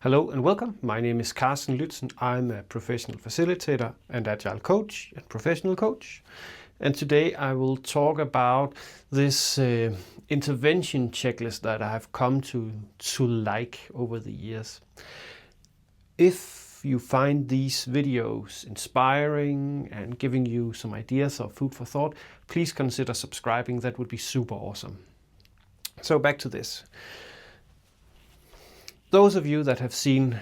Hello and welcome. My name is Carsten Lützen. I'm a professional facilitator and agile coach and professional coach. And today I will talk about this intervention checklist that I have come to like over the years. If you find these videos inspiring and giving you some ideas or food for thought, please consider subscribing. That would be super awesome. So back to this. Those of you that have seen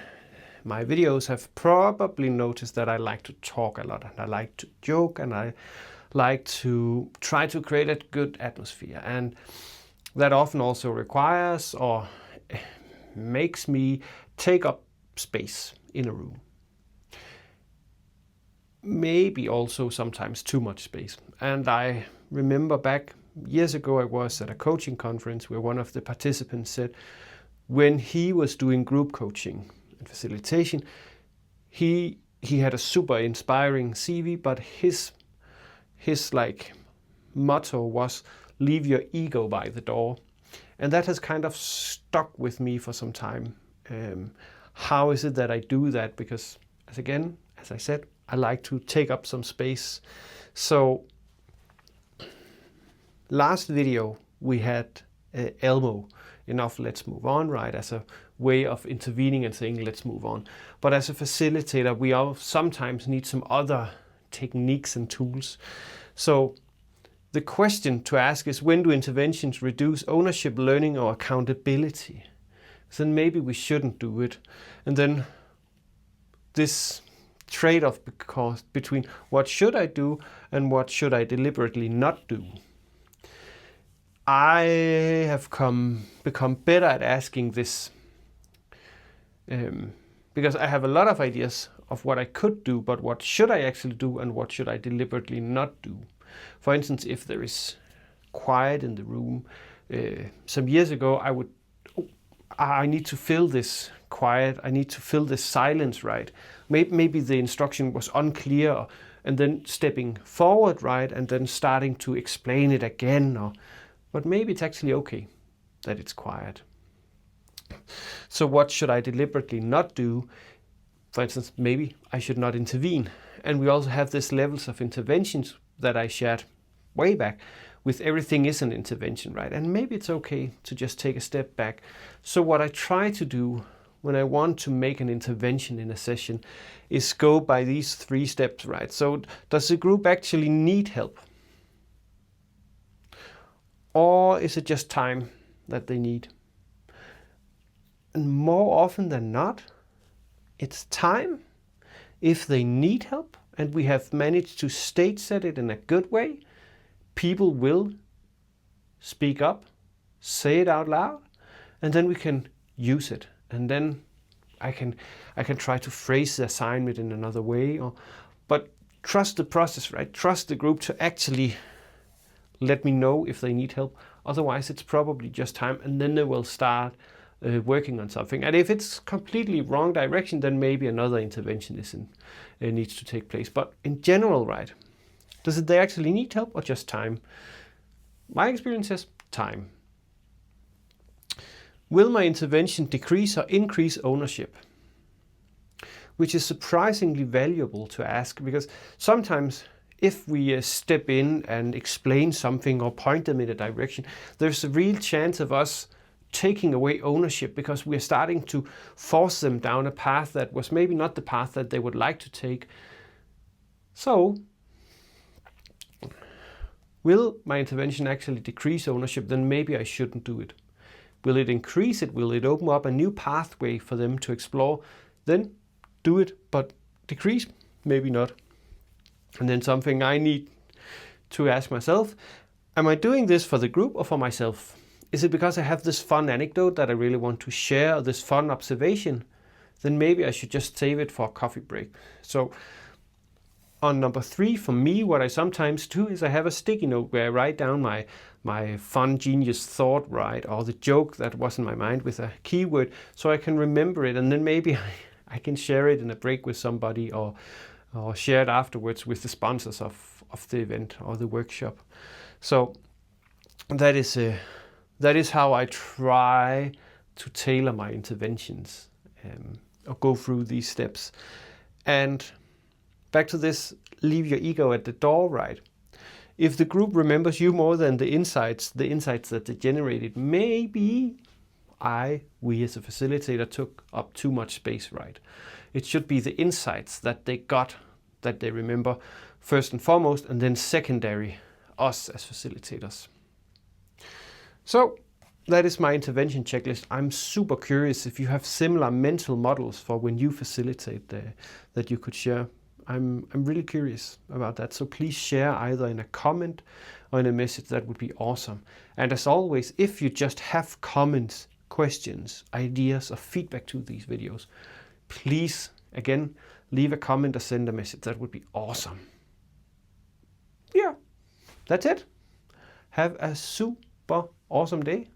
my videos have probably noticed that I like to talk a lot and I like to joke and I like to try to create a good atmosphere, and that often also requires or makes me take up space in a room. Maybe also sometimes too much space. And I remember back years ago I was at a coaching conference where one of the participants said, when he was doing group coaching and facilitation, he had a super inspiring CV, but his motto was leave your ego by the door. And that has kind of stuck with me for some time. How is it that I do that? Because as I said, I like to take up some space. So last video we had Elmo. Enough, let's move on, right? As a way of intervening and saying, let's move on. But as a facilitator, we all sometimes need some other techniques and tools. So the question to ask is, when do interventions reduce ownership, learning, or accountability? Then maybe we shouldn't do it. And then this trade-off between what should I do and what should I deliberately not do. I have become better at asking this because I have a lot of ideas of what I could do, but what should I actually do and what should I deliberately not do? For instance, if there is quiet in the room, some years ago I need to fill this quiet, I need to fill this silence, right? Maybe the instruction was unclear, and then stepping forward, right, and then starting to explain it again, but maybe it's actually okay that it's quiet. So what should I deliberately not do? For instance, maybe I should not intervene. And we also have this levels of interventions that I shared way back with everything is an intervention, right? And maybe it's okay to just take a step back. So what I try to do when I want to make an intervention in a session is go by these 3 steps, right? So does the group actually need help? Or is it just time that they need? And more often than not, it's time. If they need help and we have managed to stage set it in a good way, people will speak up, say it out loud, and then we can use it. And then I can try to phrase the assignment in another way. But trust the process, right? Trust the group to actually let me know if they need help. Otherwise, it's probably just time, and then they will start working on something. And if it's completely wrong direction, then maybe another intervention needs to take place. But in general, right, they actually need help or just time? My experience is time. Will my intervention decrease or increase ownership? Which is surprisingly valuable to ask, because sometimes if we step in and explain something or point them in a direction, there's a real chance of us taking away ownership because we're starting to force them down a path that was maybe not the path that they would like to take. So, will my intervention actually decrease ownership? Then maybe I shouldn't do it. Will it increase it? Will it open up a new pathway for them to explore? Then do it, but decrease? Maybe not. And then something I need to ask myself, am I doing this for the group or for myself? Is it because I have this fun anecdote that I really want to share, or this fun observation? Then maybe I should just save it for a coffee break. So on number 3, for me, what I sometimes do is I have a sticky note where I write down my fun genius thought, right, or the joke that was in my mind with a keyword so I can remember it, and then maybe I can share it in a break with somebody or share it afterwards with the sponsors of the event or the workshop. So that is how I try to tailor my interventions. or go through these steps. And back to this, leave your ego at the door, right? If the group remembers you more than the insights that they generated, maybe we as a facilitator took up too much space, right? It should be the insights that they got, that they remember first and foremost, and then secondary, us as facilitators. So that is my intervention checklist. I'm super curious if you have similar mental models for when you facilitate that you could share. I'm really curious about that. So please share either in a comment or in a message. That would be awesome. And as always, if you just have comments, questions, ideas, or feedback to these videos, please, again, leave a comment or send a message. That would be awesome. Yeah, that's it. Have a super awesome day.